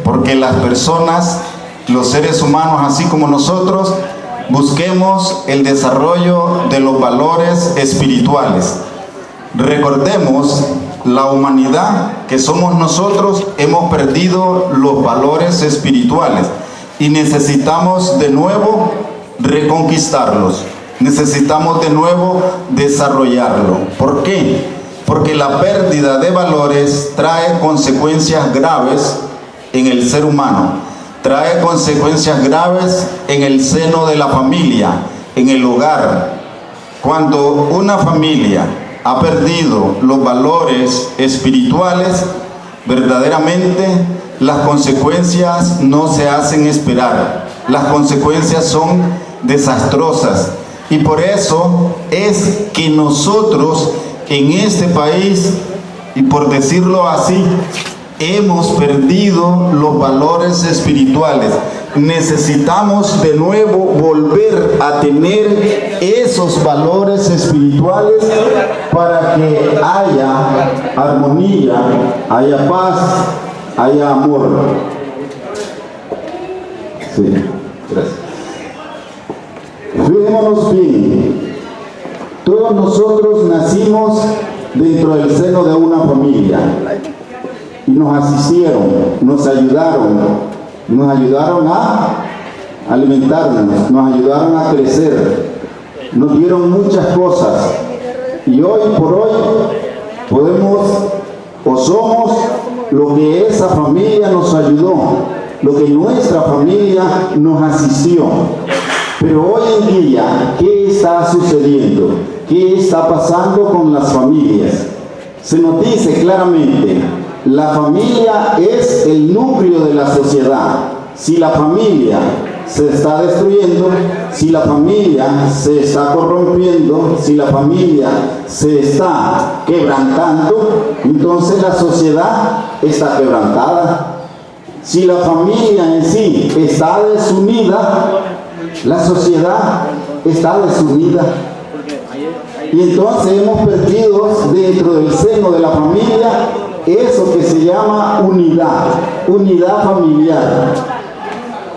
Porque las personas, los seres humanos, así como nosotros, busquemos el desarrollo de los valores espirituales. Recordemos, la humanidad que somos nosotros, hemos perdido los valores espirituales y necesitamos de nuevo reconquistarlos. Necesitamos de nuevo desarrollarlo. ¿Por qué? Porque la pérdida de valores trae consecuencias graves en el ser humano, trae consecuencias graves en el seno de la familia, en el hogar. Cuando una familia ha perdido los valores espirituales, verdaderamente las consecuencias no se hacen esperar. Las consecuencias son desastrosas. Y por eso es que nosotros en este país, y por decirlo así, hemos perdido los valores espirituales. Necesitamos de nuevo volver a tener esos valores espirituales para que haya armonía, haya paz, haya amor. Sí, gracias. Fijémonos bien. Todos nosotros nacimos dentro del seno de una familia y nos asistieron, nos ayudaron a alimentarnos, nos ayudaron a crecer, nos dieron muchas cosas y hoy por hoy podemos o somos lo que esa familia nos ayudó, lo que nuestra familia nos asistió. Pero hoy en día, ¿qué está sucediendo? ¿Qué está pasando con las familias? Se nos dice claramente, la familia es el núcleo de la sociedad. Si la familia se está destruyendo, si la familia se está corrompiendo, si la familia se está quebrantando, entonces la sociedad está quebrantada. Si la familia en sí está desunida, la sociedad está desunida. Y entonces hemos perdido dentro del seno de la familia eso que se llama unidad familiar.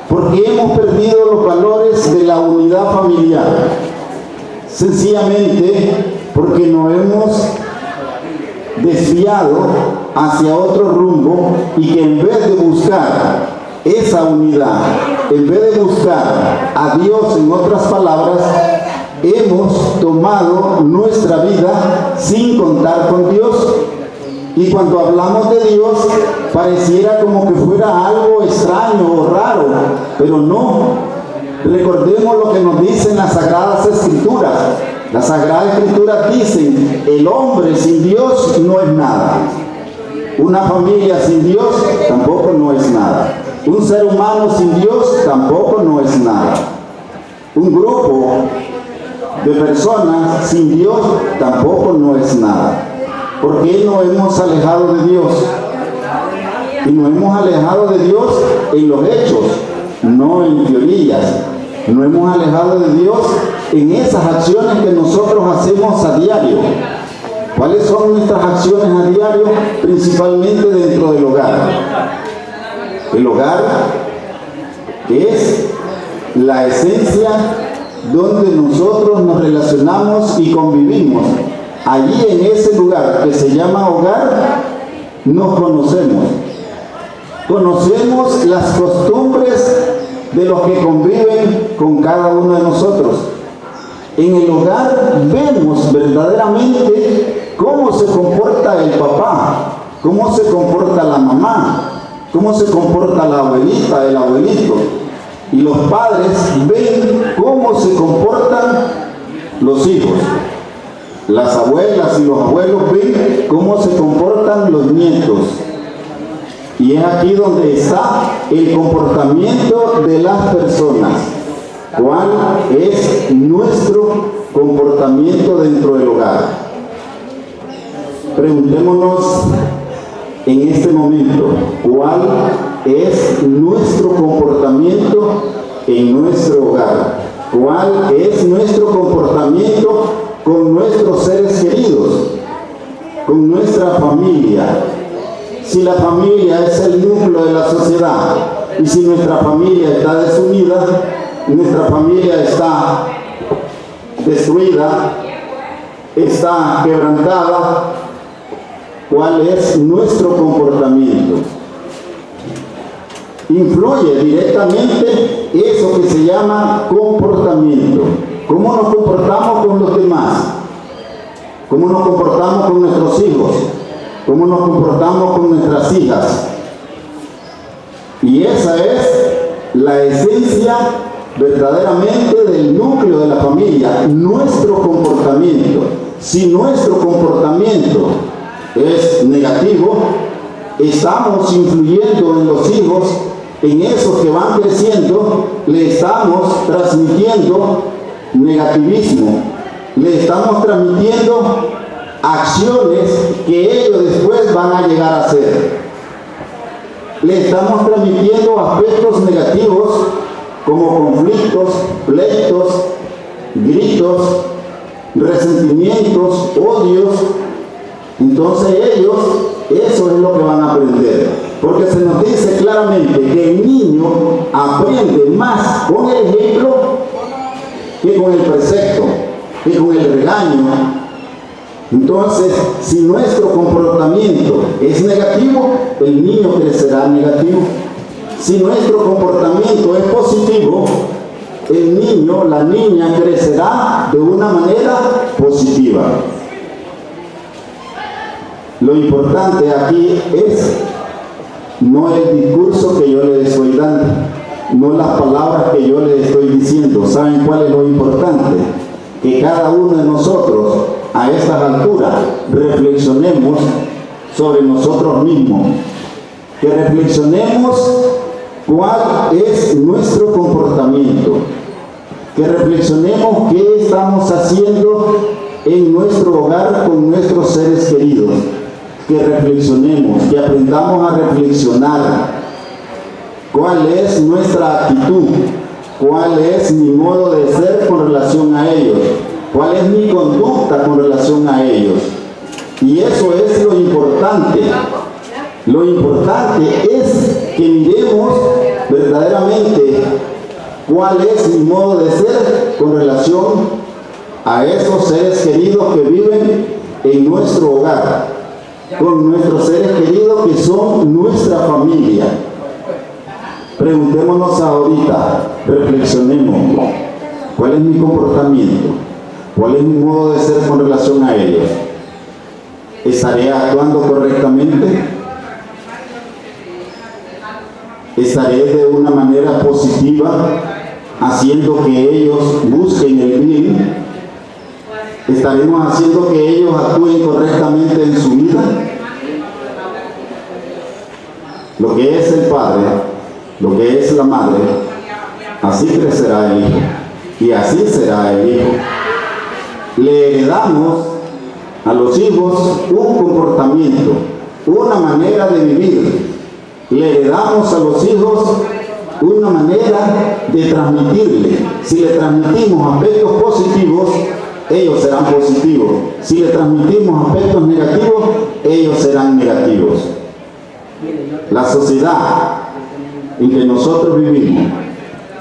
Porque hemos perdido los valores de la unidad familiar. Sencillamente porque nos hemos desviado hacia otro rumbo y que en vez de buscar esa unidad, en vez de buscar a Dios, en otras palabras, hemos tomado nuestra vida sin contar con Dios. Y cuando hablamos de Dios, pareciera como que fuera algo extraño o raro, pero no. Recordemos lo que nos dicen las Sagradas Escrituras. Las Sagradas Escrituras dicen, el hombre sin Dios no es nada. Una familia sin Dios tampoco no es nada. Un ser humano sin Dios tampoco no es nada. Un grupo de personas sin Dios tampoco no es nada. ¿Por qué nos hemos alejado de Dios? Y nos hemos alejado de Dios en los hechos, no en teorías. Nos hemos alejado de Dios en esas acciones que nosotros hacemos a diario. ¿Cuáles son nuestras acciones a diario? Principalmente dentro del hogar. El hogar es la esencia donde nosotros nos relacionamos y convivimos. Allí en ese lugar que se llama hogar, nos conocemos. Conocemos las costumbres de los que conviven con cada uno de nosotros. En el hogar vemos verdaderamente cómo se comporta el papá, cómo se comporta la mamá, cómo se comporta la abuelita, el abuelito. Y los padres ven cómo se comportan los hijos. Las abuelas y los abuelos ven cómo se comportan los nietos. Y es aquí donde está el comportamiento de las personas. ¿Cuál es nuestro comportamiento dentro del hogar? Preguntémonos en este momento, ¿cuál es nuestro comportamiento en nuestro hogar? ¿Cuál es nuestro comportamiento con nuestros seres queridos, con nuestra familia? Si la familia es el núcleo de la sociedad y si nuestra familia está desunida, nuestra familia está destruida, está quebrantada, ¿cuál es nuestro comportamiento? Influye directamente eso que se llama comportamiento. ¿Cómo nos comportamos con los demás? ¿Cómo nos comportamos con nuestros hijos? ¿Cómo nos comportamos con nuestras hijas? Y esa es la esencia verdaderamente del núcleo de la familia, nuestro comportamiento. Si nuestro comportamiento es negativo, estamos influyendo en los hijos, en esos que van creciendo, le estamos transmitiendo negativismo, le estamos transmitiendo acciones que ellos después van a llegar a hacer. Le estamos transmitiendo aspectos negativos como conflictos, pleitos, gritos, resentimientos, odios. Entonces ellos, eso es lo que van a aprender, porque se nos dice claramente que el niño aprende más con el ejemplo que con el precepto, que con el regaño. Entonces, si nuestro comportamiento es negativo, el niño crecerá negativo. Si nuestro comportamiento es positivo, el niño, la niña crecerá de una manera positiva. Lo importante aquí es no el discurso que yo le estoy dando, no las palabras que yo le estoy diciendo. ¿Saben cuál es lo importante? Que cada uno de nosotros a estas alturas reflexionemos sobre nosotros mismos, que reflexionemos cuál es nuestro comportamiento, que reflexionemos qué estamos haciendo en nuestro hogar con nuestros seres queridos, que reflexionemos, que aprendamos a reflexionar cuál es nuestra actitud, cuál es mi modo de ser con relación a ellos, cuál es mi conducta con relación a ellos. Y eso es lo importante. Lo importante es que miremos verdaderamente cuál es mi modo de ser con relación a esos seres queridos que viven en nuestro hogar, con nuestros seres queridos que son nuestra familia. Preguntémonos ahorita, reflexionemos, ¿cuál es mi comportamiento? ¿Cuál es mi modo de ser con relación a ellos? ¿Estaré actuando correctamente? ¿Estaré de una manera positiva haciendo que ellos busquen el bien? ¿Estaremos haciendo que ellos actúen correctamente en su vida? Lo que es el padre, lo que es la madre, así crecerá el hijo y así será el hijo. Le heredamos a los hijos un comportamiento, una manera de vivir. Le heredamos a los hijos una manera de transmitirle. Si le transmitimos aspectos positivos, ellos serán positivos. Si le transmitimos aspectos negativos, ellos serán negativos. La sociedad en que nosotros vivimos,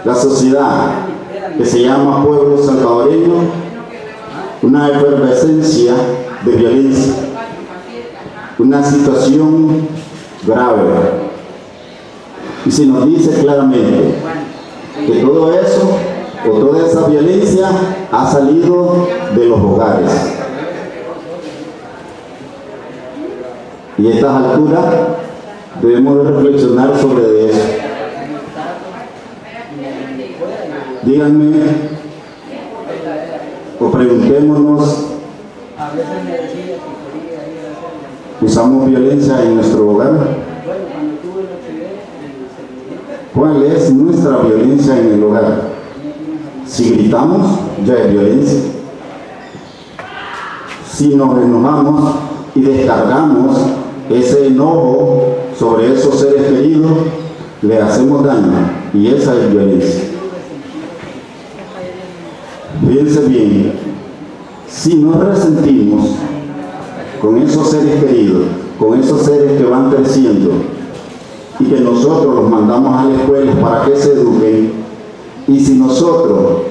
la sociedad que se llama pueblo salvadoreño, una efervescencia de violencia, una situación grave. Y se nos dice claramente que todo eso o toda esa violencia ha salido de los hogares. Y a estas alturas debemos de reflexionar sobre eso. Díganme o preguntémonos, ¿usamos violencia en nuestro hogar? ¿Cuál es nuestra violencia en el hogar? Si gritamos, ya es violencia. Si nos enojamos y descargamos ese enojo sobre esos seres queridos, le hacemos daño y esa es violencia. Fíjense bien, si nos resentimos con esos seres queridos con esos seres que van creciendo y que nosotros los mandamos a la escuela para que se eduquen, y si nosotros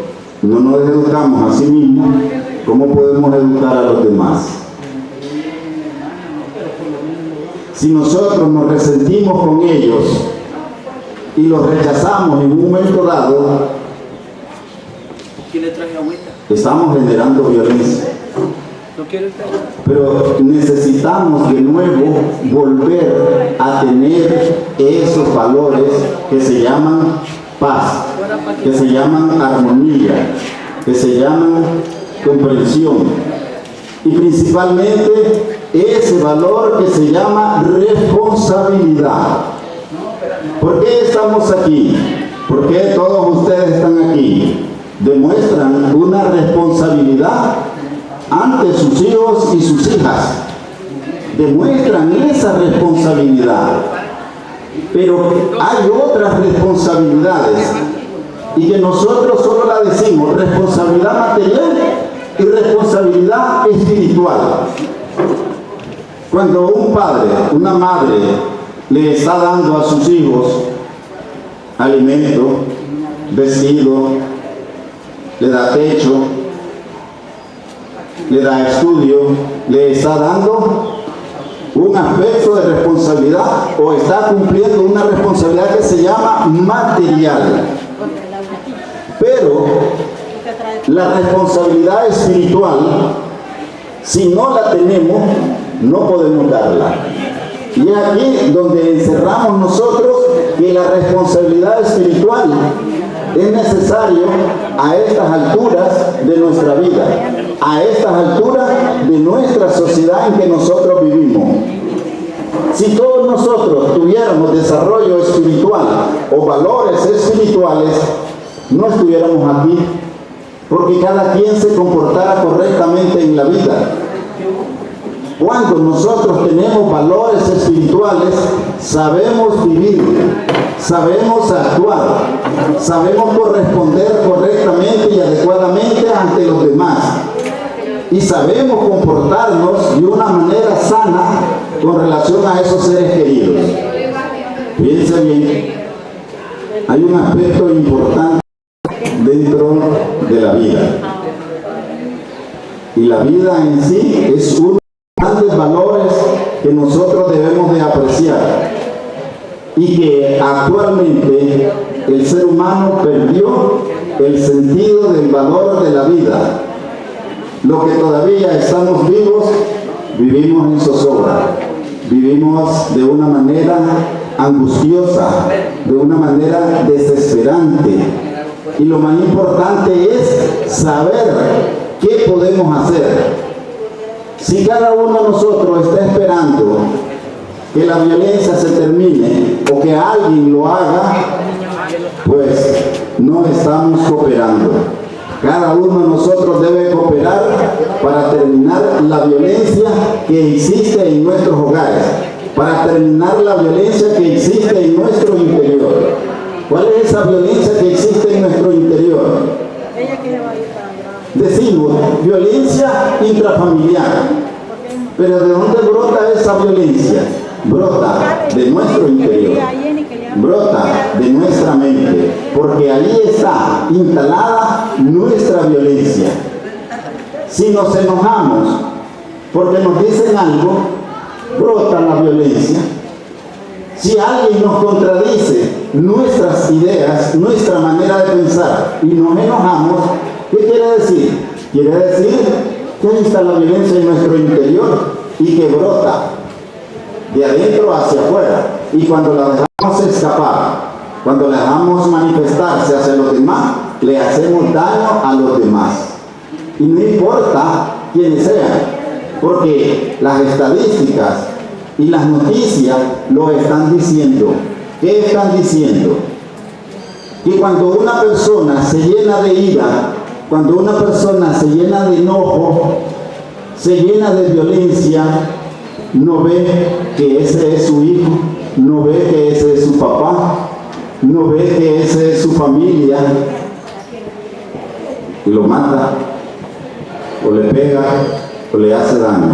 no nos educamos a sí mismos, ¿cómo podemos educar a los demás? Si nosotros nos resentimos con ellos y los rechazamos en un momento dado, estamos generando violencia. Pero necesitamos de nuevo volver a tener esos valores que se llaman paz, que se llaman armonía, que se llaman comprensión, y principalmente ese valor que se llama responsabilidad. ¿Por qué estamos aquí? ¿Por qué todos ustedes están aquí? Demuestran una responsabilidad ante sus hijos y sus hijas. Demuestran esa responsabilidad. Pero hay otras responsabilidades y que nosotros solo la decimos: responsabilidad material y responsabilidad espiritual. Cuando un padre, una madre le está dando a sus hijos alimento, vestido, le da techo, le da estudio, le está dando un aspecto de responsabilidad, o está cumpliendo una responsabilidad que se llama material. Pero la responsabilidad espiritual, si no la tenemos, no podemos darla. Y es aquí donde encerramos nosotros que la responsabilidad espiritual es necesario a estas alturas de nuestra vida, a estas alturas de nuestra sociedad en que nosotros vivimos. Si todos nosotros tuviéramos desarrollo espiritual o valores espirituales, no estuviéramos aquí, porque cada quien se comportara correctamente en la vida. Cuando nosotros tenemos valores espirituales, sabemos vivir, sabemos actuar, sabemos corresponder correctamente y adecuadamente ante los demás, y sabemos comportarnos de una manera sana con relación a esos seres queridos. Piense bien, hay un aspecto importante dentro de la vida, y la vida en sí es uno grandes valores que nosotros debemos de apreciar, y que actualmente el ser humano perdió el sentido del valor de la vida. Lo que todavía estamos vivos, vivimos en zozobra, vivimos de una manera angustiosa, de una manera desesperante, y lo más importante es saber qué podemos hacer. Si cada uno de nosotros está esperando que la violencia se termine o que alguien lo haga, pues no estamos cooperando. Cada uno de nosotros debe cooperar para terminar la violencia que existe en nuestros hogares, para terminar la violencia que existe en nuestro interior. ¿Cuál es esa violencia que existe en nuestro interior? Decimos violencia intrafamiliar, pero ¿de dónde brota esa violencia? Brota de nuestro interior, brota de nuestra mente, porque ahí está instalada nuestra violencia. Si nos enojamos porque nos dicen algo, brota la violencia. Si alguien nos contradice nuestras ideas, nuestra manera de pensar, y nos enojamos, ¿qué quiere decir? Quiere decir que ahí está la violencia en nuestro interior y que brota de adentro hacia afuera. Y cuando la dejamos escapar, cuando la dejamos manifestarse hacia los demás, le hacemos daño a los demás. Y no importa quiénes sean, porque las estadísticas y las noticias lo están diciendo. ¿Qué están diciendo? Que cuando una persona se llena de ira, cuando una persona se llena de enojo, se llena de violencia, no ve que ese es su hijo, no ve que ese es su papá, no ve que ese es su familia, y lo mata, o le pega, o le hace daño.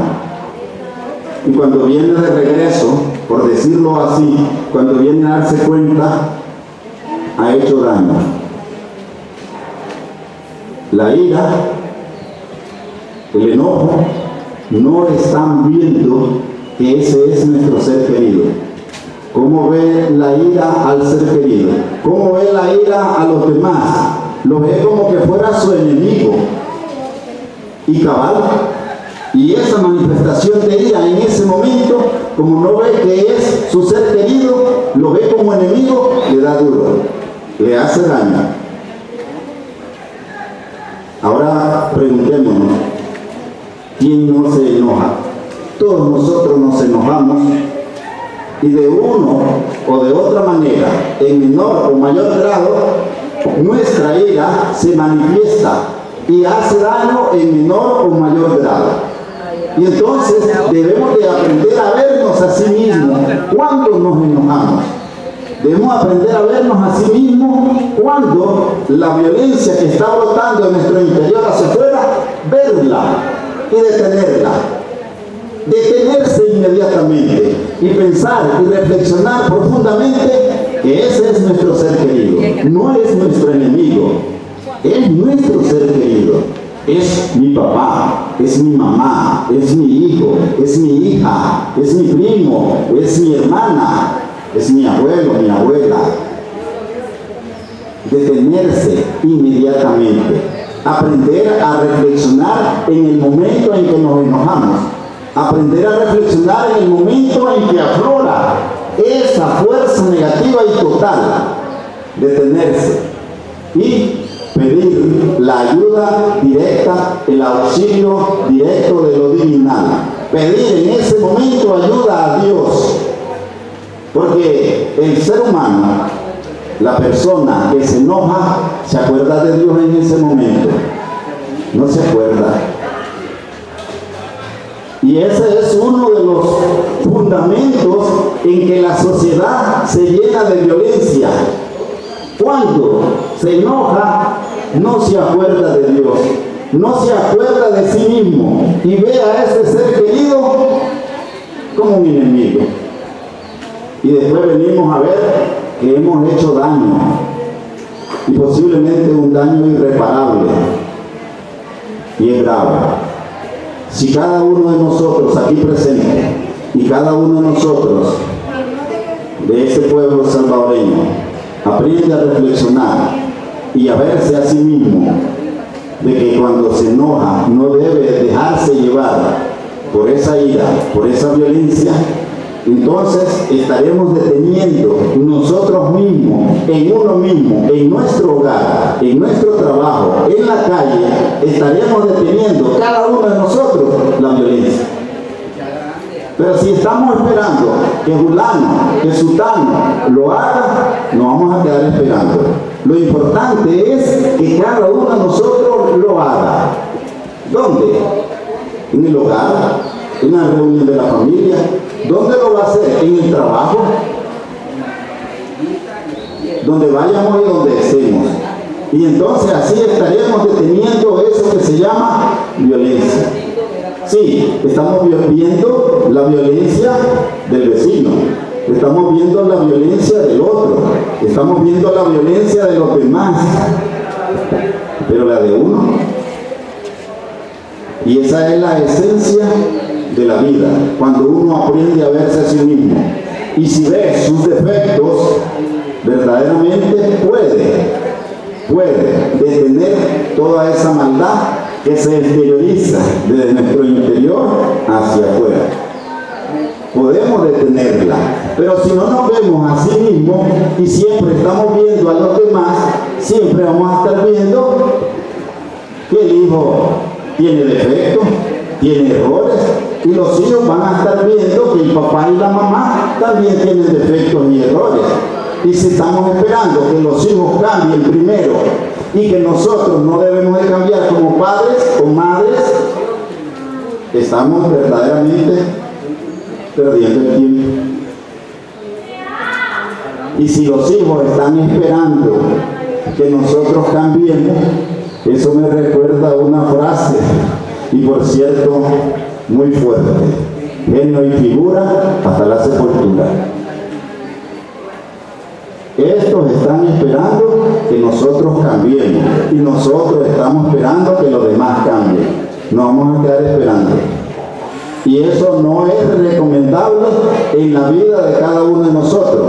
Y cuando viene de regreso, por decirlo así, cuando viene a darse cuenta, ha hecho daño. La ira, el enojo, no están viendo que ese es nuestro ser querido. ¿Cómo ve la ira al ser querido? ¿Cómo ve la ira a los demás? Lo ve como que fuera su enemigo. Y cabal, y esa manifestación de ira en ese momento, como no ve que es su ser querido, lo ve como enemigo, le da duro, le hace daño. Ahora preguntémonos, ¿quién no se enoja? Todos nosotros nos enojamos, y de uno o de otra manera, en menor o mayor grado, nuestra ira se manifiesta y hace daño en menor o mayor grado. Y entonces debemos de aprender a vernos a sí mismos cuando nos enojamos. Debemos aprender a vernos a sí mismos cuando la violencia que está brotando en nuestro interior hacia afuera, verla y detenerla. Detenerse inmediatamente y pensar y reflexionar profundamente que ese es nuestro ser querido, no es nuestro enemigo, es nuestro ser querido. Es mi papá, es mi mamá, es mi hijo, es mi hija, es mi primo, es mi hermana, es mi abuelo, mi abuela. Detenerse inmediatamente, aprender a reflexionar en el momento en que nos enojamos, aprender a reflexionar en el momento en que aflora esa fuerza negativa y total, detenerse y pedir la ayuda directa, el auxilio directo de lo divinal. Pedir en ese momento ayuda a Dios. Porque el ser humano, la persona que se enoja, se acuerda de Dios en ese momento. No se acuerda. Y ese es uno de los fundamentos en que la sociedad se llena de violencia. Cuando se enoja, no se acuerda de Dios, no se acuerda de sí mismo y ve a ese ser querido como un enemigo. Y después venimos a ver que hemos hecho daño, y posiblemente un daño irreparable, y es grave. Si cada uno de nosotros aquí presente y cada uno de nosotros de este pueblo salvadoreño aprende a reflexionar y a verse a sí mismo de que cuando se enoja no debe dejarse llevar por esa ira, por esa violencia, entonces estaremos deteniendo nosotros mismos, en uno mismo, en nuestro hogar, en nuestro trabajo, en la calle, estaremos deteniendo cada uno de nosotros la violencia. Pero si estamos esperando que fulano, que sutano lo haga, no vamos a quedar esperando. Lo importante es que cada uno de nosotros lo haga. ¿Dónde? En el hogar, en la reunión de la familia. ¿Dónde lo va a hacer? En el trabajo. Donde vayamos y donde estemos. Y entonces así estaremos deteniendo eso que se llama violencia. Sí, estamos viendo la violencia del vecino, estamos viendo la violencia del otro, estamos viendo la violencia de los demás, pero la de uno. Y esa es la esencia de la vida, cuando uno aprende a verse a sí mismo. Y si ve sus defectos, verdaderamente puede detener toda esa maldad que se exterioriza desde nuestro interior hacia afuera. Podemos detenerla, pero si no nos vemos a sí mismos y siempre estamos viendo a los demás, siempre vamos a estar viendo que el hijo tiene defectos, tiene errores, y los hijos van a estar viendo que el papá y la mamá también tienen defectos y errores. Y si estamos esperando que los hijos cambien primero y que nosotros no debemos de cambiar como padres o madres, estamos verdaderamente perdiendo el tiempo. Y si los hijos están esperando que nosotros cambiemos, eso me recuerda una frase, y por cierto, muy fuerte. genio y figura hasta la sepultura. Estos están esperando que nosotros cambiemos y nosotros estamos esperando que los demás cambien. No vamos a quedar esperando. Y eso no es recomendable en la vida de cada uno de nosotros.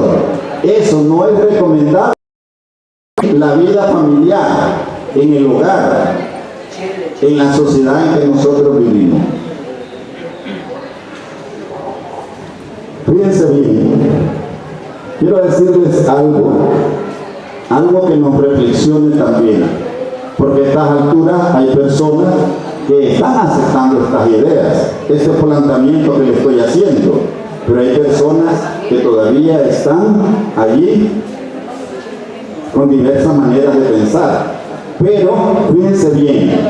Eso no es recomendable en la vida familiar, en el hogar, en la sociedad en que nosotros vivimos. Fíjense bien, quiero decirles algo que nos reflexione también, porque a estas alturas hay personas que están aceptando estas ideas, este planteamiento que le estoy haciendo, pero hay personas que todavía están allí con diversas maneras de pensar. Pero fíjense bien,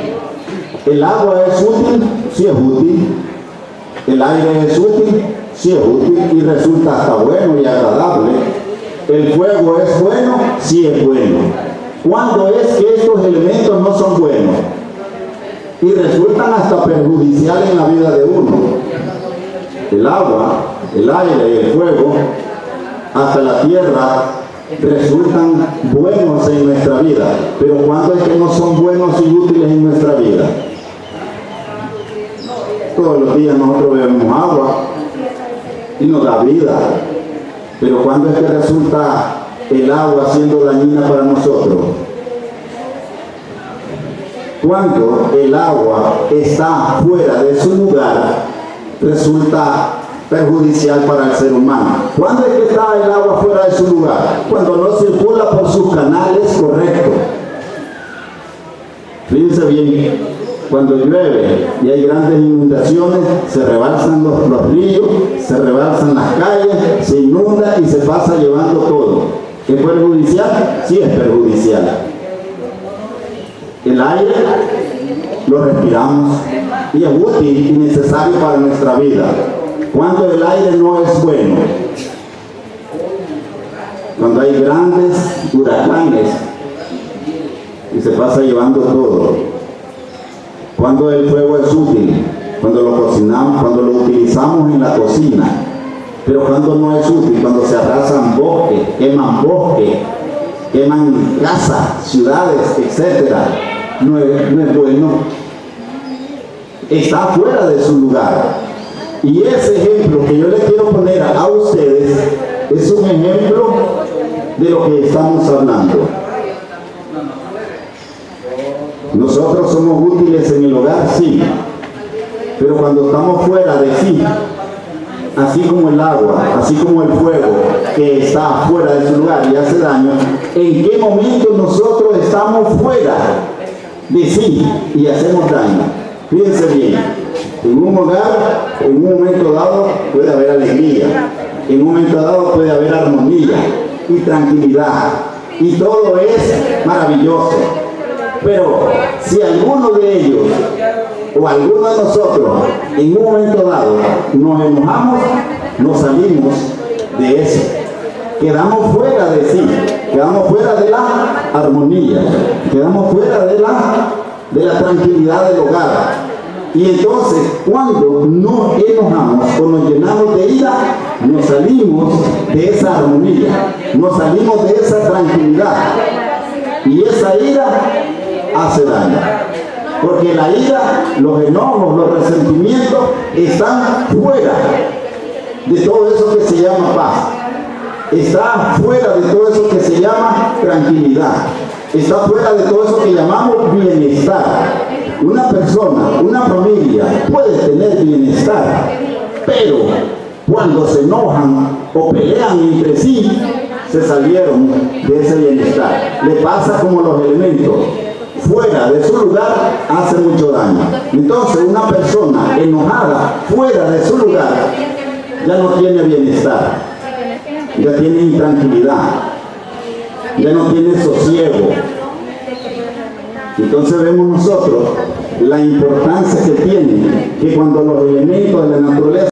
el agua es útil, sí es útil, el aire es útil, sí es útil y resulta hasta bueno y agradable, el fuego es bueno, sí es bueno. ¿Cuándo es que estos elementos no son buenos? Y resultan hasta perjudiciales en la vida de uno. El agua, el aire y el fuego, hasta la tierra, resultan buenos en nuestra vida. Pero ¿cuándo es que no son buenos y útiles en nuestra vida? Todos los días nosotros bebemos agua y nos da vida. Pero ¿cuándo es que resulta el agua siendo dañina para nosotros? Cuando el agua está fuera de su lugar, resulta perjudicial para el ser humano. ¿Cuándo es que está el agua fuera de su lugar? Cuando no circula por sus canales correctos. Fíjense bien, cuando llueve y hay grandes inundaciones, se rebalsan los ríos, se rebalsan las calles, se inunda y se pasa llevando todo. ¿Es perjudicial? Sí, es perjudicial. El aire lo respiramos y es útil y necesario para nuestra vida. Cuando el aire no es bueno, cuando hay grandes huracanes y se pasa llevando todo. Cuando el fuego es útil, cuando lo cocinamos, cuando lo utilizamos en la cocina. Pero cuando no es útil, cuando se arrasan bosques, queman casas, ciudades, etcétera. No es bueno, está fuera de su lugar. Y ese ejemplo que yo les quiero poner a ustedes es un ejemplo de lo que estamos hablando. Nosotros somos útiles en el hogar, sí, pero cuando estamos fuera de sí, así como el agua, así como el fuego que está fuera de su lugar y hace daño, ¿en qué momento nosotros estamos fuera de sí y hacemos daño? Fíjense bien, en un hogar, en un momento dado puede haber alegría, en un momento dado puede haber armonía y tranquilidad y todo es maravilloso. Pero si alguno de ellos o alguno de nosotros en un momento dado nos enojamos, nos salimos de eso. Quedamos fuera de sí, quedamos fuera de la armonía, quedamos fuera de la tranquilidad del hogar. Y entonces, cuando nos enojamos o nos llenamos de ira, nos salimos de esa armonía, nos salimos de esa tranquilidad. Y esa ira hace daño. Porque la ira, los enojos, los resentimientos están fuera de todo eso que se llama paz. Está fuera de todo eso que se llama tranquilidad. Está fuera de todo eso que llamamos bienestar. Una persona, una familia puede tener bienestar, pero cuando se enojan o pelean entre sí, se salieron de ese bienestar. Le pasa como los elementos. Fuera de su lugar hace mucho daño. Entonces una persona enojada fuera de su lugar ya no tiene bienestar, ya tiene intranquilidad, ya no tiene sosiego. Entonces vemos nosotros la importancia que tiene que cuando los elementos de la naturaleza